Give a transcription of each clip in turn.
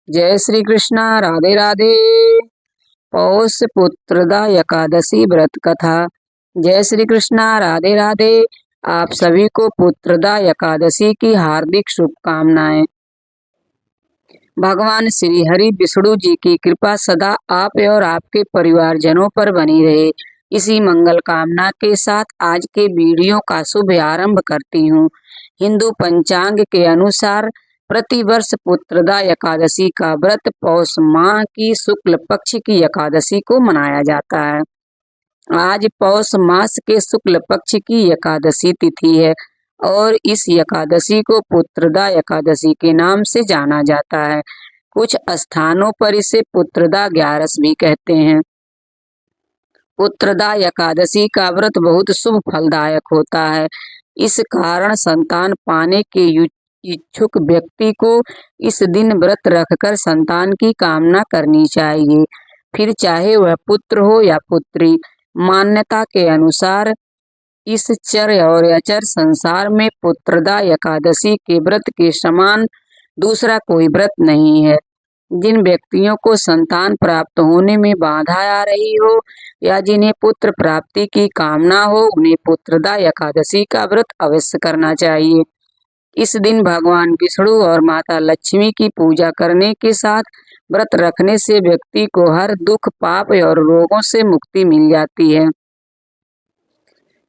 जय श्री कृष्णा। राधे राधे। पौष पुत्रदा एकादशी व्रत कथा। जय श्री कृष्णा। राधे राधे। आप सभी को पुत्रदा एकादशी की हार्दिक शुभकामनाएं। भगवान श्री हरि विष्णु जी की कृपा सदा आप और आपके परिवारजनों पर बनी रहे, इसी मंगल कामना के साथ आज के वीडियो का शुभ आरंभ करती हूँ। हिंदू पंचांग के अनुसार प्रतिवर्ष पुत्रदा एकादशी का व्रत पौष माह की शुक्ल पक्ष की एकादशी को मनाया जाता है। आज पौष मास के शुक्ल पक्ष की एकादशी तिथि है और इस एकादशी को पुत्रदा एकादशी के नाम से जाना जाता है। कुछ स्थानों पर इसे पुत्रदा 11 भी कहते हैं। पुत्रदा एकादशी का व्रत बहुत शुभ फलदायक होता है। इस कारण संतान पाने के इच्छुक व्यक्ति को इस दिन व्रत रखकर संतान की कामना करनी चाहिए, फिर चाहे वह पुत्र हो या पुत्री। मान्यता के अनुसार इस चर और अचर संसार में पुत्रदा एकादशी के व्रत के समान दूसरा कोई व्रत नहीं है। जिन व्यक्तियों को संतान प्राप्त होने में बाधा आ रही हो या जिन्हें पुत्र प्राप्ति की कामना हो, उन्हें पुत्रदा एकादशी का व्रत अवश्य करना चाहिए। इस दिन भगवान विष्णु और माता लक्ष्मी की पूजा करने के साथ व्रत रखने से व्यक्ति को हर दुख, पाप और रोगों से मुक्ति मिल जाती है।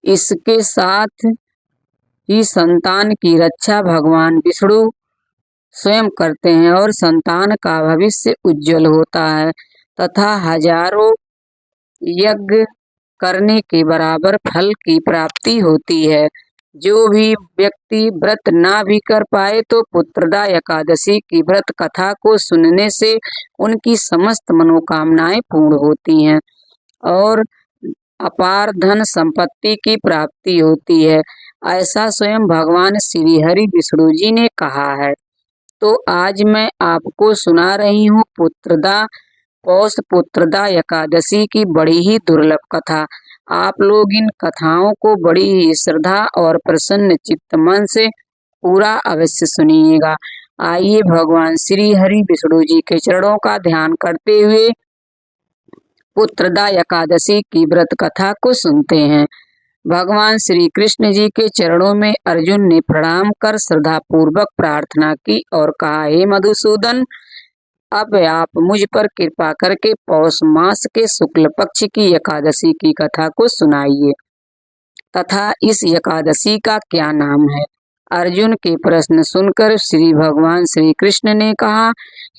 इसके साथ ही संतान की रक्षा भगवान विष्णु स्वयं करते हैं और संतान का भविष्य उज्जवल होता है तथा हजारों यज्ञ करने के बराबर फल की प्राप्ति होती है। जो भी व्यक्ति व्रत ना भी कर पाए तो पुत्रदा एकादशी की व्रत कथा को सुनने से उनकी समस्त मनोकामनाएं पूर्ण होती हैं और अपार धन संपत्ति की प्राप्ति होती है। ऐसा स्वयं भगवान श्री हरि विष्णु जी ने कहा है। तो आज मैं आपको सुना रही हूँ पौष पुत्रदा एकादशी की बड़ी ही दुर्लभ कथा। आप लोग इन कथाओं को बड़ी ही श्रद्धा और प्रसन्न चित्त मन से पूरा अवश्य सुनिएगा। आइए भगवान श्री हरि विष्णु जी के चरणों का ध्यान करते हुए पुत्रदा एकादशी की व्रत कथा को सुनते हैं। भगवान श्री कृष्ण जी के चरणों में अर्जुन ने प्रणाम कर श्रद्धा पूर्वक प्रार्थना की और कहा, हे मधुसूदन, अब आप मुझ पर कृपा करके पौष मास के शुक्ल पक्ष की एकादशी की कथा को सुनाइए तथा इस एकादशी का क्या नाम है। अर्जुन के प्रश्न सुनकर श्री भगवान श्री कृष्ण ने कहा,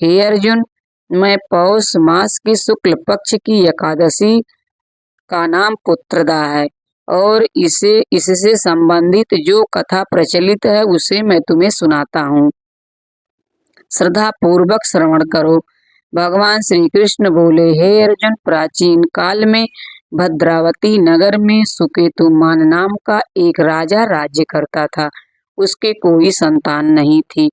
हे अर्जुन, मैं पौष मास की शुक्ल पक्ष की एकादशी का नाम पुत्रदा है और इससे संबंधित जो कथा प्रचलित है उसे मैं तुम्हें सुनाता हूँ। श्रद्धा पूर्वक श्रवण करो। भगवान श्री कृष्ण बोले, हे अर्जुन, प्राचीन काल में भद्रावती नगर में सुकेतुमान नाम का एक राजा राज्य करता था। उसके कोई संतान नहीं थी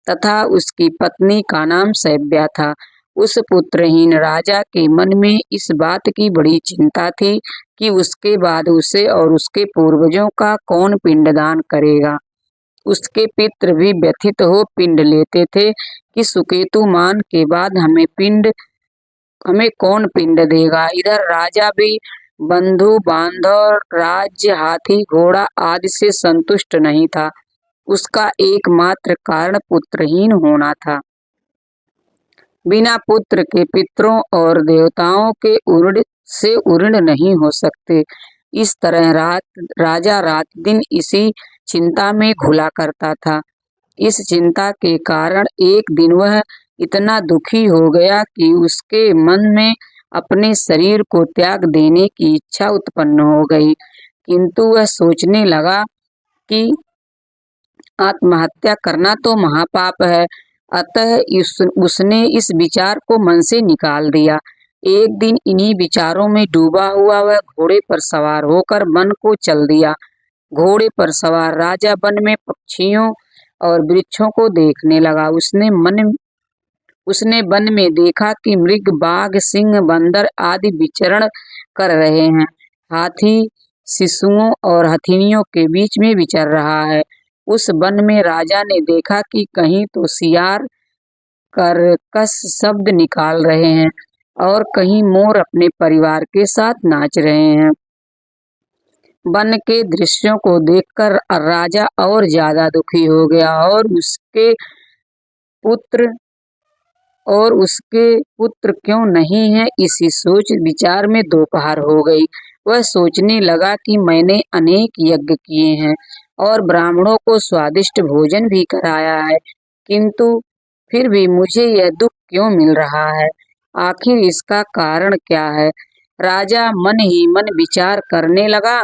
तथा उसकी पत्नी का नाम सैव्या था। उस पुत्रहीन राजा के मन में इस बात की बड़ी चिंता थी कि उसके बाद उसे और उसके पूर्वजों का कौन पिंडदान करेगा। उसके पितृ भी व्यथित हो पिंड लेते थे कि सुकेतुमान के बाद हमें कौन पिंड देगा। इधर राजा भी बंधु बांधव, राज्य, हाथी, घोड़ा आदि से संतुष्ट नहीं था। उसका एकमात्र कारण पुत्रहीन होना था। बिना पुत्र के पितरों और देवताओं के उर्ण नहीं हो सकते। इस तरह राजा रात दिन इसी चिंता में घुला करता था। इस चिंता के कारण एक दिन वह इतना दुखी हो गया कि उसके मन में अपने शरीर को त्याग देने की इच्छा उत्पन्न हो गई, किंतु वह सोचने लगा कि आत्महत्या करना तो महापाप है। अतः उसने इस विचार को मन से निकाल दिया। एक दिन इन्हीं विचारों में डूबा हुआ वह घोड़े पर सवार होकर वन को चल दिया। घोड़े पर सवार राजा वन में पक्षियों और वृक्षों को देखने लगा। उसने वन में देखा कि मृग, बाघ, सिंह, बंदर आदि विचरण कर रहे हैं। हाथी शिशुओं और हथिनियों के बीच में विचर रहा है। उस वन में राजा ने देखा कि कहीं तो सियार, कर्कश शब्द निकाल रहे हैं और कहीं मोर अपने परिवार के साथ नाच रहे हैं। वन के दृश्यों को देखकर राजा और ज्यादा दुखी हो गया पुत्र उसके पुत्र क्यों नहीं है, इसी सोच विचार में दोपहर हो गई। वह सोचने लगा कि मैंने अनेक यज्ञ किए हैं और ब्राह्मणों को स्वादिष्ट भोजन भी कराया है, किंतु फिर भी मुझे यह दुख क्यों मिल रहा है? आखिर इसका कारण क्या है? राजा मन ही मन विचार करने लगा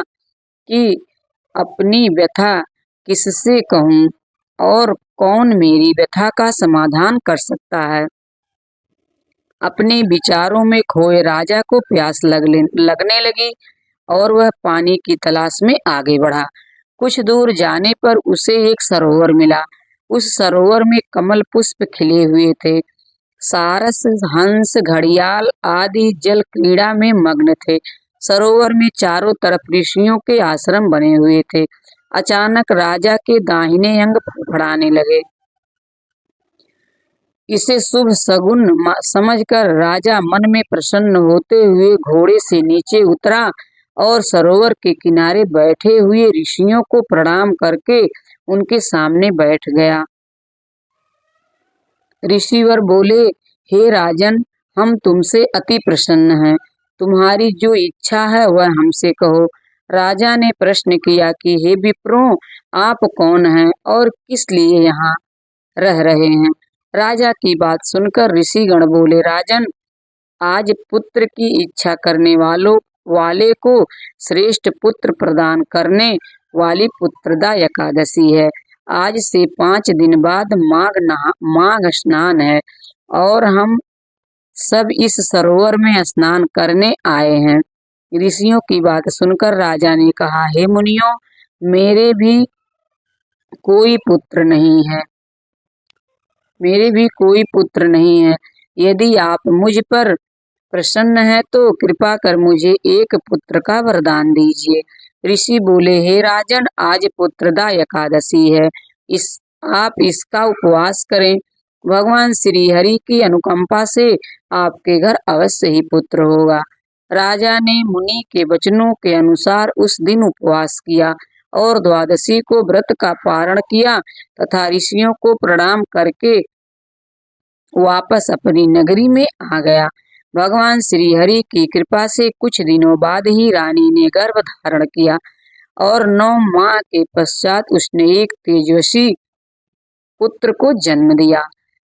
कि अपनी व्यथा किससे कहूँ और कौन मेरी व्यथा का समाधान कर सकता है। अपने विचारों में खोए राजा को प्यास लगने लगी और वह पानी की तलाश में आगे बढ़ा। कुछ दूर जाने पर उसे एक सरोवर मिला। उस सरोवर में कमल पुष्प खिले हुए थे। सारस, हंस, घड़ियाल आदि जल क्रीड़ा में मग्न थे। सरोवर में चारों तरफ ऋषियों के आश्रम बने हुए थे। अचानक राजा के दाहिने अंग फड़फड़ाने लगे। इसे शुभ सगुन समझकर राजा मन में प्रसन्न होते हुए घोड़े से नीचे उतरा और सरोवर के किनारे बैठे हुए ऋषियों को प्रणाम करके उनके सामने बैठ गया। ऋषिवर बोले, हे राजन, हम तुमसे अति प्रसन्न हैं। तुम्हारी जो इच्छा है वह हमसे कहो। राजा ने प्रश्न किया कि हे विप्रों, आप कौन हैं और किस लिए यहाँ रह रहे हैं? राजा की बात सुनकर ऋषिगण बोले, राजन, आज पुत्र की इच्छा करने वाले को श्रेष्ठ पुत्र प्रदान करने वाली पुत्रदा एकादशी है। आज से 5 दिन बाद माघ स्नान है और हम सब इस सरोवर में स्नान करने आए हैं। ऋषियों की बात सुनकर राजा ने कहा, हे मुनियों, मेरे भी कोई पुत्र नहीं है। यदि आप मुझ पर प्रसन्न है तो कृपा कर मुझे एक पुत्र का वरदान दीजिए। ऋषि बोले, हे राजन, आज पुत्रदा एकादशी है। आप इसका उपवास करें। भगवान श्री हरि की अनुकंपा से आपके घर अवश्य ही पुत्र होगा। राजा ने मुनि के वचनों के अनुसार उस दिन उपवास किया और द्वादशी को व्रत का पारण किया तथा ऋषियों को प्रणाम करके वापस अपनी नगरी में आ गया। भगवान श्री हरि की कृपा से कुछ दिनों बाद ही रानी ने गर्भ धारण किया और 9 माह के पश्चात उसने एक तेजस्वी पुत्र को जन्म दिया।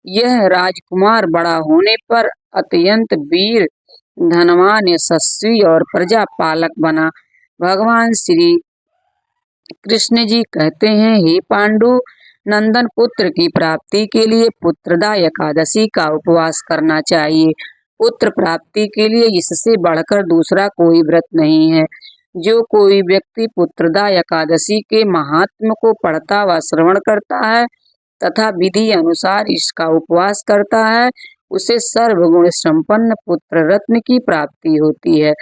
यह राजकुमार बड़ा होने पर अत्यंत वीर, धनवान, यशस्वी और प्रजा पालक बना। भगवान श्री कृष्ण जी कहते हैं, हे पांडु नंदन, पुत्र की प्राप्ति के लिए पुत्रदा एकादशी का उपवास करना चाहिए। पुत्र प्राप्ति के लिए इससे बढ़कर दूसरा कोई व्रत नहीं है। जो कोई व्यक्ति पुत्रदा एकादशी के महात्म्य को पढ़ता व श्रवण करता है तथा विधि अनुसार इसका उपवास करता है, उसे सर्वगुण संपन्न पुत्र रत्न की प्राप्ति होती है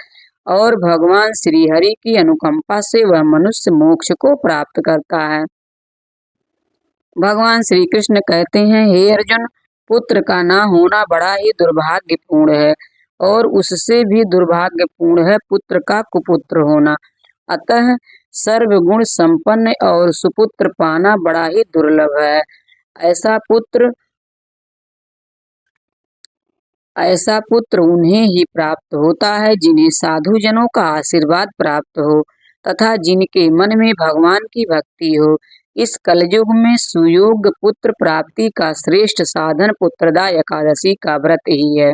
और भगवान श्री हरि की अनुकंपा से वह मनुष्य मोक्ष को प्राप्त करता है। भगवान श्री कृष्ण कहते हैं, हे अर्जुन, पुत्र का ना होना बड़ा ही दुर्भाग्यपूर्ण है और उससे भी दुर्भाग्यपूर्ण है पुत्र का कुपुत्र होना। अतः सर्वगुण संपन्न और सुपुत्र पाना बड़ा ही दुर्लभ है। ऐसा पुत्र उन्हें ही प्राप्त होता है जिन्हें साधु जनों का आशीर्वाद प्राप्त हो तथा जिनके मन में भगवान की भक्ति हो। इस कलयुग में सुयोग्य पुत्र प्राप्ति का श्रेष्ठ साधन पुत्रदा एकादशी का व्रत ही है।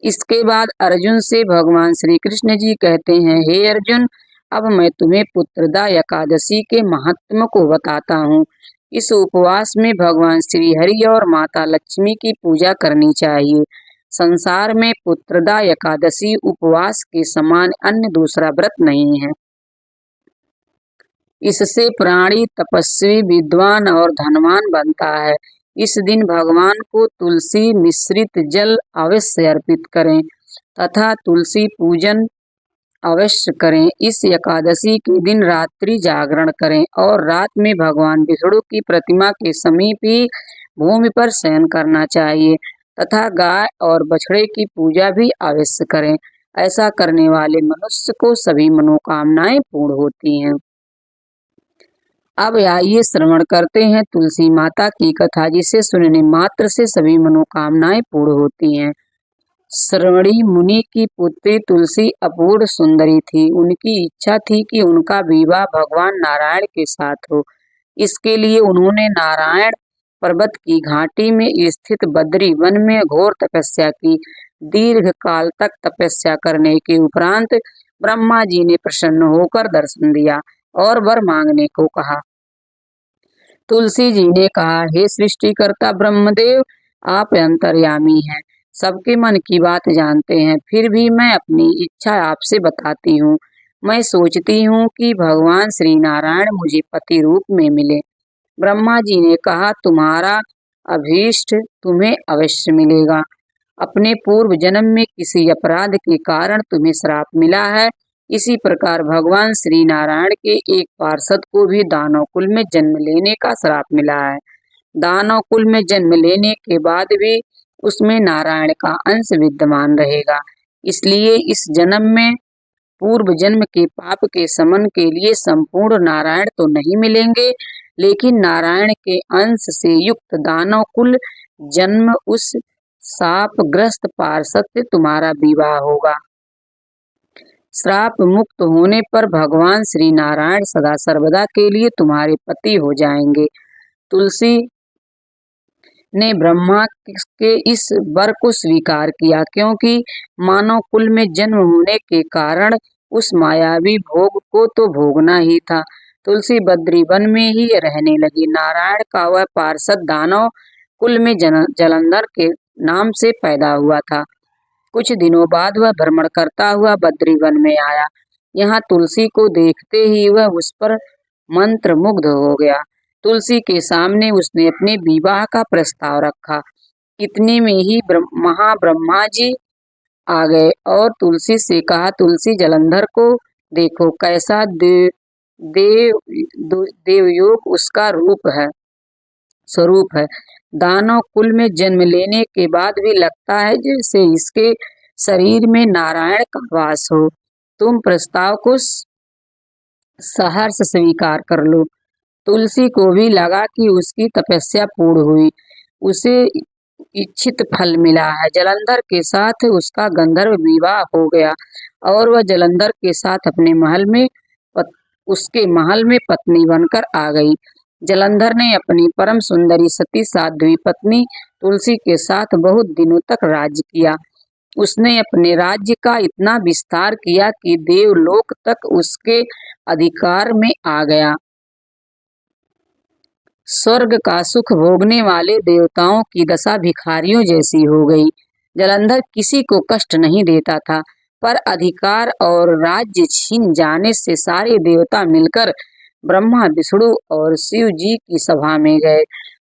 इसके बाद अर्जुन से भगवान श्री कृष्ण जी कहते हैं, हे अर्जुन, अब मैं तुम्हें पुत्रदा एकादशी के महात्म्य को बताता हूँ। इस उपवास में भगवान श्री हरि और माता लक्ष्मी की पूजा करनी चाहिए। संसार में पुत्रदा एकादशी उपवास के समान अन्य दूसरा व्रत नहीं है। इससे प्राणी तपस्वी, विद्वान और धनवान बनता है। इस दिन भगवान को तुलसी मिश्रित जल अवश्य अर्पित करें तथा तुलसी पूजन अवश्य करें। इस एकादशी के दिन रात्रि जागरण करें और रात में भगवान विष्णु की प्रतिमा के समीप ही भूमि पर शयन करना चाहिए तथा गाय और बछड़े की पूजा भी अवश्य करें। ऐसा करने वाले मनुष्य को सभी मनोकामनाएं पूर्ण होती हैं। अब आइए श्रवण करते हैं तुलसी माता की कथा, जिसे सुनने मात्र से सभी मनोकामनाएं पूर्ण होती हैं। श्रवणी मुनि की पुत्री तुलसी अपूर्व सुंदरी थी। उनकी इच्छा थी कि उनका विवाह भगवान नारायण के साथ हो। इसके लिए उन्होंने नारायण पर्वत की घाटी में स्थित बद्री वन में घोर तपस्या की। दीर्घ काल तक तपस्या करने के उपरांत ब्रह्मा जी ने प्रसन्न होकर दर्शन दिया और वर मांगने को कहा। तुलसी जी ने कहा, हे सृष्टिकर्ता ब्रह्मदेव, आप अंतर्यामी हैं, सबके मन की बात जानते हैं, फिर भी मैं अपनी इच्छा आपसे बताती हूँ। मैं सोचती हूँ कि भगवान श्री नारायण मुझे पति रूप में मिले। ब्रह्मा जी ने कहा, तुम्हारा अभीष्ट तुम्हें अवश्य मिलेगा। अपने पूर्व जन्म में किसी अपराध के कारण तुम्हें श्राप मिला है। इसी प्रकार भगवान श्री नारायण के एक पार्षद को भी दानव कुल में जन्म लेने का श्राप मिला है। दानव कुल में जन्म लेने के बाद भी उसमें नारायण का अंश विद्यमान रहेगा। इसलिए इस जन्म में पूर्व जन्म के पाप के शमन के लिए संपूर्ण नारायण तो नहीं मिलेंगे, लेकिन नारायण के अंश से युक्त दानव कुल जन्म उस शापग्रस्त पार्षद से तुम्हारा विवाह होगा। श्राप मुक्त होने पर भगवान श्री नारायण सदा सर्वदा के लिए तुम्हारे पति हो जाएंगे। तुलसी ने ब्रह्मा के इस वर को स्वीकार किया, क्योंकि मानव कुल में जन्म होने के कारण उस मायावी भोग को तो भोगना ही था। तुलसी बद्री वन में ही रहने लगी। नारायण का वह पार्षद दानव कुल में जलंधर के नाम से पैदा हुआ था। कुछ दिनों बाद वह भ्रमण करता हुआ बद्री वन में आया। यहाँ तुलसी को देखते ही वह उस पर मंत्र मुग्ध हो गया। तुलसी के सामने उसने अपने विवाह का प्रस्ताव रखा। इतने में ही महाब्रह्मा जी आ गए और तुलसी से कहा, तुलसी जलंधर को देखो, कैसा देवयोग उसका स्वरूप है। दानव कुल में जन्म लेने के बाद भी लगता है जैसे इसके शरीर में नारायण का वास हो। तुम प्रस्ताव को सहर्ष स्वीकार कर लो। तुलसी को भी लगा कि उसकी तपस्या पूर्ण हुई, उसे इच्छित फल मिला है। जलंधर के साथ उसका गंधर्व विवाह हो गया और वह जलंधर के साथ अपने उसके महल में पत्नी बनकर आ गई। जलंधर ने अपनी परम सुंदरी सती साध्वी पत्नी तुलसी के साथ बहुत दिनों तक राज्य किया। उसने अपने राज्य का इतना विस्तार किया कि देवलोक तक उसके अधिकार में आ गया। स्वर्ग का सुख भोगने वाले देवताओं की दशा भिखारियों जैसी हो गई। जलंधर किसी को कष्ट नहीं देता था, पर अधिकार और राज्य छीन जाने से सारे देवता मिलकर ब्रह्मा, विष्णु और शिव जी की सभा में गए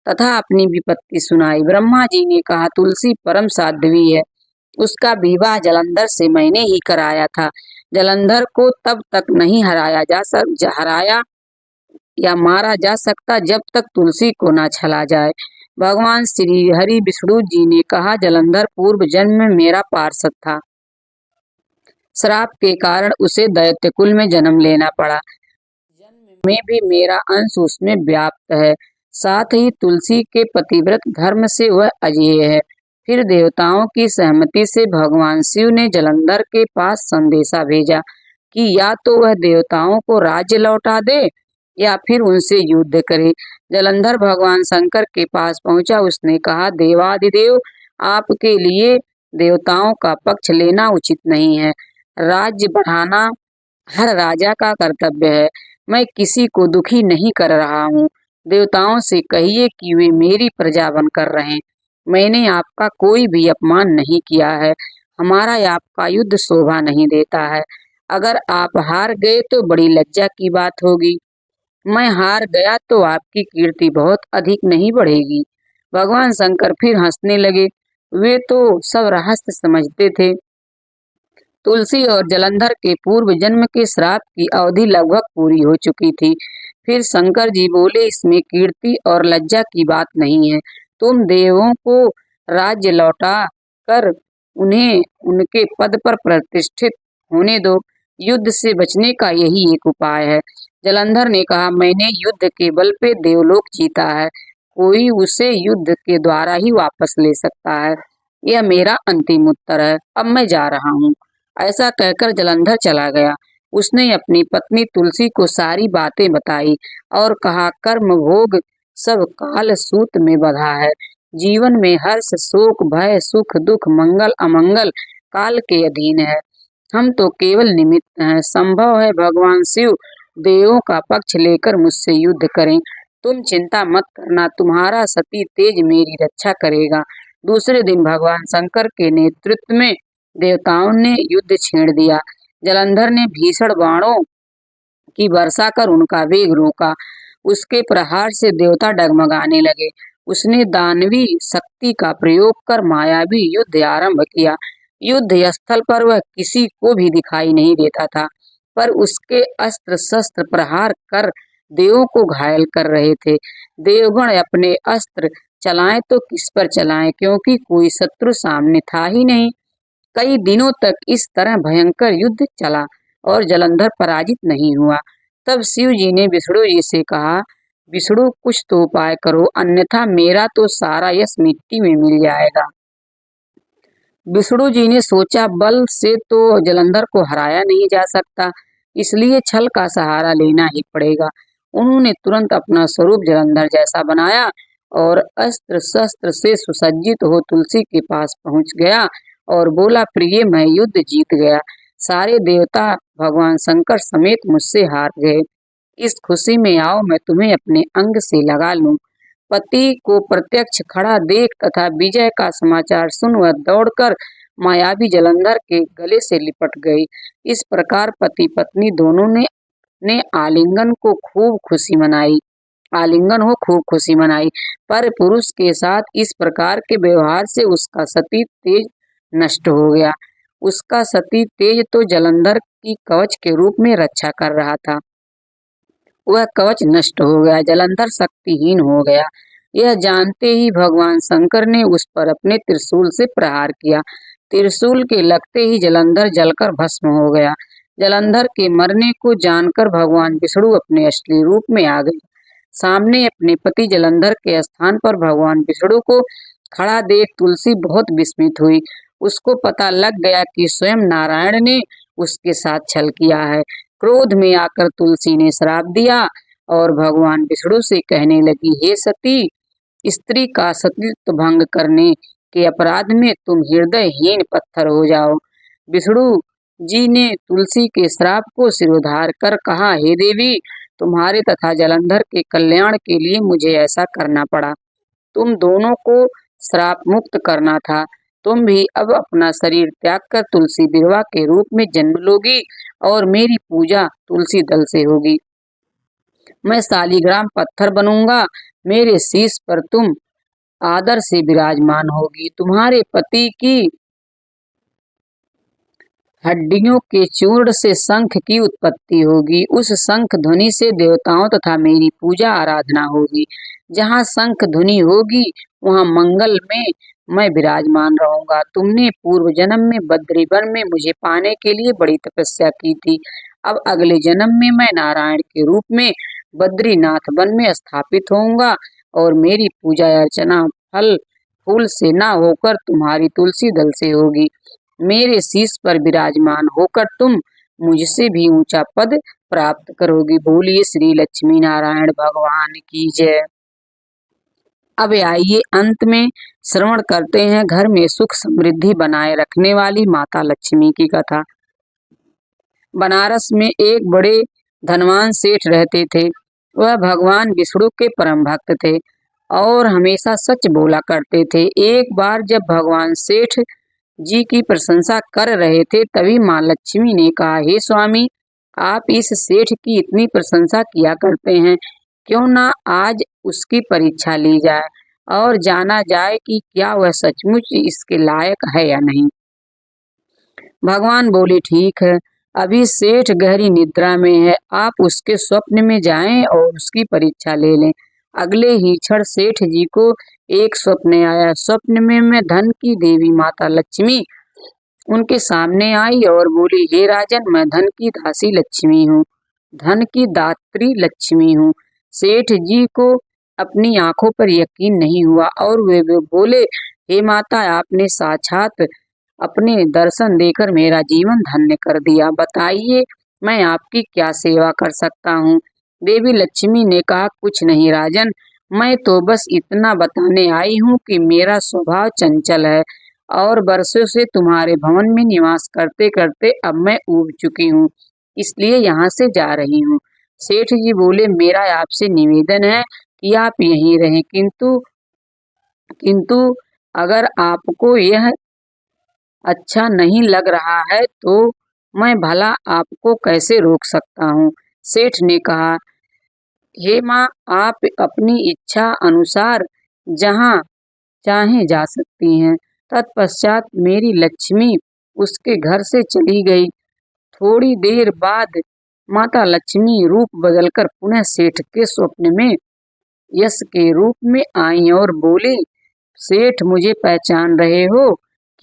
तथा अपनी विपत्ति सुनाई। ब्रह्मा जी ने कहा, तुलसी परम साध्वी है, उसका विवाह जलंधर से मैंने ही कराया था। जलंधर को तब तक नहीं हराया या मारा जा सकता जब तक तुलसी को न छला जाए। भगवान श्री हरि विष्णु जी ने कहा, जलंधर पूर्व जन्म में मेरा पार्षद था। श्राप के कारण उसे दैत्य कुल में जन्म लेना पड़ा। जन्म में भी मेरा अंश उसमें व्याप्त है। साथ ही तुलसी के पतिव्रत धर्म से वह अजेय है। फिर देवताओं की सहमति से भगवान शिव ने जलंधर के पास संदेशा भेजा कि या तो वह देवताओं को राज्य लौटा दे या फिर उनसे युद्ध करे। जलंधर भगवान शंकर के पास पहुंचा। उसने कहा, देवाधिदेव, आपके लिए देवताओं का पक्ष लेना उचित नहीं है। राज्य बढ़ाना हर राजा का कर्तव्य है। मैं किसी को दुखी नहीं कर रहा हूँ। देवताओं से कहिए कि वे मेरी प्रजा बनकर रहें। मैंने आपका कोई भी अपमान नहीं किया है। हमारा आपका युद्ध शोभा नहीं देता है। अगर आप हार गए तो बड़ी लज्जा की बात होगी। मैं हार गया तो आपकी कीर्ति बहुत अधिक नहीं बढ़ेगी। भगवान शंकर फिर हंसने लगे। वे तो सब रहस्य समझते थे। तुलसी और जलंधर के पूर्व जन्म के श्राप की अवधि लगभग पूरी हो चुकी थी। फिर शंकर जी बोले, इसमें कीर्ति और लज्जा की बात नहीं है। तुम देवों को राज्य लौटा कर उन्हें उनके पद पर प्रतिष्ठित होने दो। युद्ध से बचने का यही एक उपाय है। जलंधर ने कहा, मैंने युद्ध के बल पे देवलोक जीता है, कोई उसे युद्ध के द्वारा ही वापस ले सकता है। यह मेरा अंतिम उत्तर है, अब मैं जा रहा हूँ। ऐसा कहकर जलंधर चला गया। उसने अपनी पत्नी तुलसी को सारी बातें बताई और कहा, कर्म भोग सब काल सूत में बंधा है। जीवन में हर्ष शोक भय सुख दुख मंगल अमंगल काल के अधीन है। हम तो केवल निमित्त हैं। संभव है भगवान शिव देवों का पक्ष लेकर मुझसे युद्ध करें। तुम चिंता मत करना, तुम्हारा सती तेज मेरी रक्षा करेगा। दूसरे दिन भगवान शंकर के नेतृत्व में देवताओं ने युद्ध छेड़ दिया। जलंधर ने भीषण बाणों की वर्षा कर उनका वेग रोका। उसके प्रहार से देवता डगमगाने लगे। उसने दानवी शक्ति का प्रयोग कर मायावी युद्ध आरंभ किया। युद्ध स्थल पर वह किसी को भी दिखाई नहीं देता था, पर उसके अस्त्र शस्त्र प्रहार कर देवों को घायल कर रहे थे। देवगण अपने अस्त्र चलाएं तो किस पर चलाएं, क्योंकि कोई शत्रु सामने था ही नहीं। कई दिनों तक इस तरह भयंकर युद्ध चला और जलंधर पराजित नहीं हुआ। तब शिव जी ने विष्णु जी से कहा, विष्णु कुछ तो उपाय करो, अन्यथा मेरा तो सारा यश मिट्टी में मिल जाएगा। विष्णु जी ने सोचा, बल से तो जलंधर को हराया नहीं जा सकता, इसलिए छल का सहारा लेना ही पड़ेगा। उन्होंने तुरंत अपना स्वरूप जलंधर जैसा बनाया और अस्त्र शस्त्र से सुसज्जित हो तुलसी के पास पहुंच गया और बोला, प्रिय मैं युद्ध जीत गया। सारे देवता भगवान शंकर समेत मुझसे हार गए। इस खुशी में आओ मैं तुम्हें अपने अंग से लगा लूं। पति को प्रत्यक्ष खड़ा देख तथा विजय का समाचार सुन वह दौड़कर मायावी जलंधर के गले से लिपट गई। इस प्रकार पति पत्नी दोनों ने खूब खुशी मनाई। पर पुरुष के साथ इस प्रकार के व्यवहार से उसका सती तेज नष्ट हो गया। उसका सती तेज तो जलंधर की कवच के रूप में रक्षा कर रहा था, वह कवच नष्ट हो गया, जलंधर शक्तिहीन हो गया। यह जानते ही भगवान शंकर ने उस पर अपने त्रिशूल से प्रहार किया। त्रिशूल के लगते ही जलंधर जलकर भस्म हो गया। जलंधर के मरने को जानकर भगवान विष्णु अपने असली रूप में आ गए। सामने अपने पति जलंधर के स्थान पर भगवान विष्णु को खड़ा देख तुलसी बहुत विस्मित हुई। उसको पता लग गया कि स्वयं नारायण ने उसके साथ छल किया है। क्रोध में आकर तुलसी ने श्राप दिया और भगवान विष्णु से कहने लगी, हे सती, स्त्री का सतीत्व भंग करने के अपराध में तुम हृदयहीन पत्थर हो जाओ। विष्णु जी ने तुलसी के श्राप को सिरोधार कर कहा, हे देवी, तुम्हारे तथा जलंधर के कल्याण के लिए मुझे ऐसा करना पड़ा। तुम दोनों को श्राप मुक्त करना था। तुम भी अब अपना शरीर त्याग कर तुलसी विधवा के रूप में जन्म लोगी और मेरी पूजा तुलसी दल से होगी। मैं शालिग्राम पत्थर बनूंगा, मेरे शीश पर तुम आदर से विराजमान होगी। तुम्हारे पति की हड्डियों के चूर्ण से शंख की उत्पत्ति होगी। उस शंख ध्वनि से देवताओं तथा मेरी पूजा आराधना होगी। जहाँ शंख ध्वनि होगी वहाँ मंगल में मैं विराजमान रहूंगा। तुमने पूर्व जन्म में बद्री वन में मुझे पाने के लिए बड़ी तपस्या की थी। अब अगले जन्म में मैं नारायण के रूप में बद्रीनाथ वन में स्थापित होऊंगा और मेरी पूजा अर्चना फल फूल से न होकर तुम्हारी तुलसी दल से होगी। मेरे शीश पर विराजमान होकर तुम मुझसे भी ऊंचा पद प्राप्त करोगी। बोलिए श्री लक्ष्मी नारायण भगवान की जय। अब आइए अंत में श्रवण करते हैं घर में सुख समृद्धि बनाए रखने वाली माता लक्ष्मी की कथा। बनारस में एक बड़े धनवान सेठ रहते थे। वह भगवान विष्णु के परम भक्त थे और हमेशा सच बोला करते थे। एक बार जब भगवान सेठ जी की प्रशंसा कर रहे थे तभी माँ लक्ष्मी ने कहा, हे स्वामी, आप इस सेठ की इतनी प्रशंसा किया करते हैं, क्यों ना आज उसकी परीक्षा ली जाए और जाना जाए कि क्या वह सचमुच इसके लायक है या नहीं। भगवान बोले, ठीक है, अभी सेठ गहरी निद्रा में है, आप उसके स्वप्न में जाएं और उसकी परीक्षा ले लें। अगले ही क्षण सेठ जी को एक स्वप्न आया। स्वप्न में मैं धन की देवी माता लक्ष्मी उनके सामने आई और बोली, हे राजन, मैं धन की दासी लक्ष्मी हूँ, धन की दात्री लक्ष्मी हूँ। सेठ जी को अपनी आंखों पर यकीन नहीं हुआ और वे बोले, हे माता, आपने साक्षात अपने दर्शन देकर मेरा जीवन धन्य कर दिया। बताइए, मैं आपकी क्या सेवा कर सकता हूँ? देवी लक्ष्मी ने कहा, कुछ नहीं राजन, मैं तो बस इतना बताने आई हूँ कि मेरा स्वभाव चंचल है और वर्षों से तुम्हारे भवन में निवास करते करते अब मैं ऊब चुकी हूँ, इसलिए यहाँ से जा रही हूँ। सेठ जी बोले, मेरा आपसे निवेदन है कि आप यहीं रहें, किंतु किंतु अगर आपको यह अच्छा नहीं लग रहा है तो मैं भला आपको कैसे रोक सकता हूँ? सेठ ने कहा, हे माँ, आप अपनी इच्छा अनुसार जहाँ चाहे जा सकती हैं। तत्पश्चात मेरी लक्ष्मी उसके घर से चली गई। थोड़ी देर बाद माता लक्ष्मी रूप बदलकर पुनः सेठ के स्वप्न में यश के रूप में आई और बोली, सेठ, मुझे पहचान रहे हो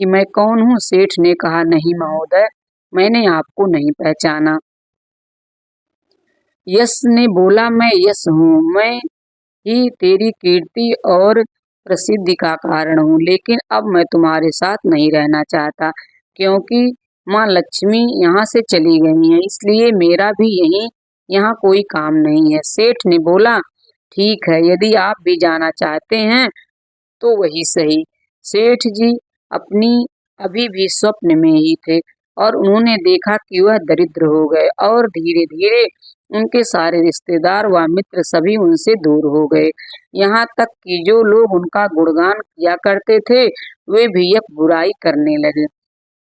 कि मैं कौन हूँ? सेठ ने कहा, नहीं महोदय, मैंने आपको नहीं पहचाना। यश ने बोला, मैं यश हूँ, मैं ही तेरी कीर्ति और प्रसिद्धि का कारण हूँ, लेकिन अब मैं तुम्हारे साथ नहीं रहना चाहता क्योंकि माँ लक्ष्मी यहाँ से चली गई हैं, इसलिए मेरा भी यहाँ कोई काम नहीं है। सेठ ने बोला, ठीक है, यदि आप भी जाना चाहते हैं तो वही सही। सेठ जी अपनी अभी भी स्वप्न में ही थे और उन्होंने देखा कि वह दरिद्र हो गए और धीरे धीरे उनके सारे रिश्तेदार व मित्र सभी उनसे दूर हो गए। यहाँ तक कि जो लोग उनका गुणगान किया करते थे वे भी अब बुराई करने लगे।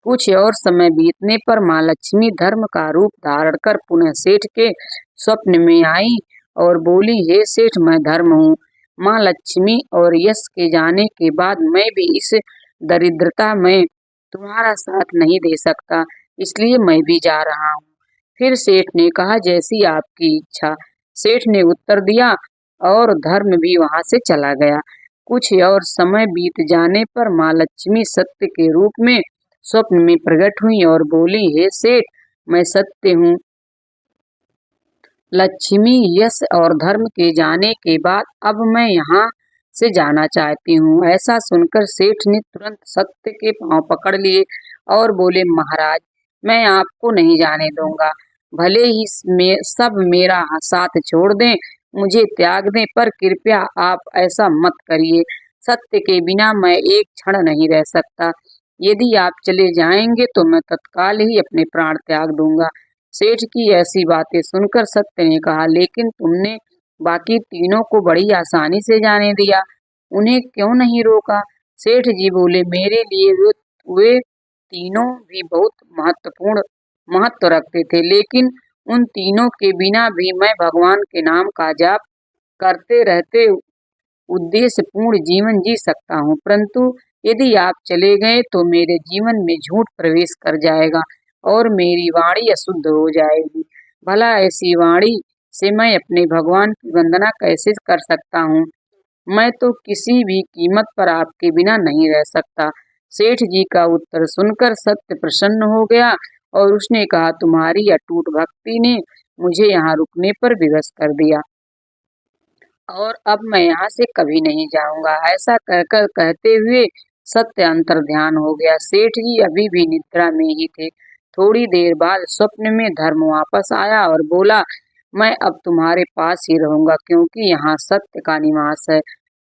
कुछ और समय बीतने पर माँ लक्ष्मी धर्म का रूप धारण कर पुनः सेठ के स्वप्न में आई और बोली, हे सेठ, मैं धर्म हूँ। माँ लक्ष्मी और यश के जाने के बाद मैं भी इस दरिद्रता में तुम्हारा साथ नहीं दे सकता, इसलिए मैं भी जा रहा हूँ। फिर सेठ ने कहा, जैसी आपकी इच्छा। सेठ ने उत्तर दिया और धर्म भी वहां से चला गया। कुछ और समय बीत जाने पर माँ लक्ष्मी सत्य के रूप में स्वप्न में प्रकट हुई और बोली, हे सेठ, मैं सत्य हूँ। लक्ष्मी, यश और धर्म के जाने के बाद अब मैं यहाँ से जाना चाहती हूँ। ऐसा सुनकर सेठ ने तुरंत सत्य के पांव पकड़ लिए और बोले, महाराज, मैं आपको नहीं जाने दूंगा। भले ही सब मेरा साथ छोड़ दें, मुझे त्याग दें, पर कृपया आप ऐसा मत करिए। सत्य के बिना मैं एक क्षण नहीं रह सकता। यदि आप चले जाएंगे तो मैं तत्काल ही अपने प्राण त्याग दूंगा। सेठ की ऐसी बातें सुनकर सत्य ने कहा, लेकिन तुमने बाकी तीनों को बड़ी आसानी से जाने दिया, उन्हें क्यों नहीं रोका? सेठ जी बोले, मेरे लिए वे तीनों भी बहुत महत्व रखते थे, लेकिन उन तीनों के बिना भी मैं भगवान के नाम का जाप करते रहते उद्देश्य पूर्ण जीवन जी सकता हूँ, परंतु यदि आप चले गए तो मेरे जीवन में झूठ प्रवेश कर जाएगा और मेरी वाणी अशुद्ध हो जाएगी। भला ऐसी वाणी से मैं अपने भगवान की वंदना कैसे कर सकता हूँ? मैं तो किसी भी कीमत पर आपके बिना नहीं रह सकता। सेठ जी का उत्तर सुनकर सत्य प्रसन्न हो गया और उसने कहा, तुम्हारी अटूट भक्ति ने मुझे यहाँ रुकने पर विवश कर दिया और अब मैं यहाँ से कभी नहीं जाऊंगा। ऐसा कहकर कहते हुए सत्य अंतर ध्यान हो गया। सेठ जी अभी भी निद्रा में ही थे। थोड़ी देर बाद स्वप्न में धर्म वापस आया और बोला, मैं अब तुम्हारे पास ही रहूंगा क्योंकि यहाँ सत्य का निवास है।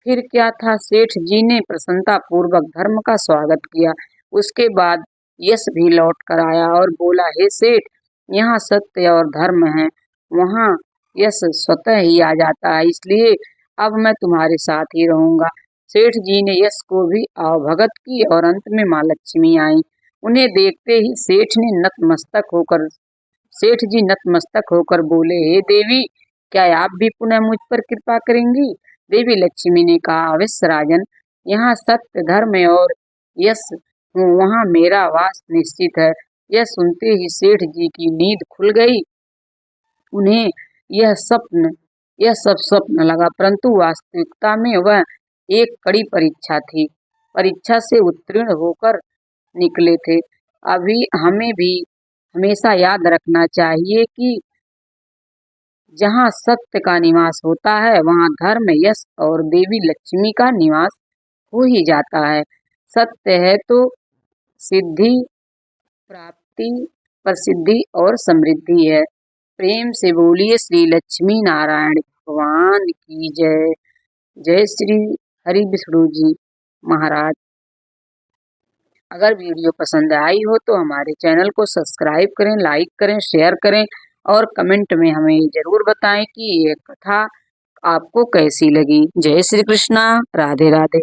फिर क्या था, सेठ जी ने प्रसन्नता पूर्वक धर्म का स्वागत किया। उसके बाद यश भी लौट कर आया और बोला, हे सेठ, यहाँ सत्य और धर्म है, वहाँ यश स्वतः ही आ जाता है, इसलिए अब मैं तुम्हारे साथ ही रहूंगा। सेठ जी ने यश को भी आवभगत की और अंत में माँ लक्ष्मी आई। उन्हें देखते ही सेठ जी नतमस्तक होकर बोले, हे देवी, क्या आप भी पुनः मुझ पर कृपा करेंगी? देवी लक्ष्मी ने कहा, अवश्य राजन, यहाँ सत्य, धर्म और यश हूँ, वहाँ मेरा वास निश्चित है। यह सुनते ही सेठ जी की नींद खुल गई। उन्हें यह स्वप्न यह सब स्वप्न लगा, परंतु वास्तविकता में वह एक कड़ी परीक्षा थी। परीक्षा से उत्तीर्ण होकर निकले थे। अभी हमें भी हमेशा याद रखना चाहिए कि जहाँ सत्य का निवास होता है वहाँ धर्म, यश और देवी लक्ष्मी का निवास हो ही जाता है। सत्य है तो सिद्धि, प्राप्ति, प्रसिद्धि और समृद्धि है। प्रेम से बोलिए श्री लक्ष्मी नारायण भगवान की जय। जय श्री हरि विष्णु जी महाराज। अगर वीडियो पसंद आई हो तो हमारे चैनल को सब्सक्राइब करें, लाइक करें, शेयर करें और कमेंट में हमें जरूर बताएं कि ये कथा आपको कैसी लगी। जय श्री कृष्णा, राधे राधे।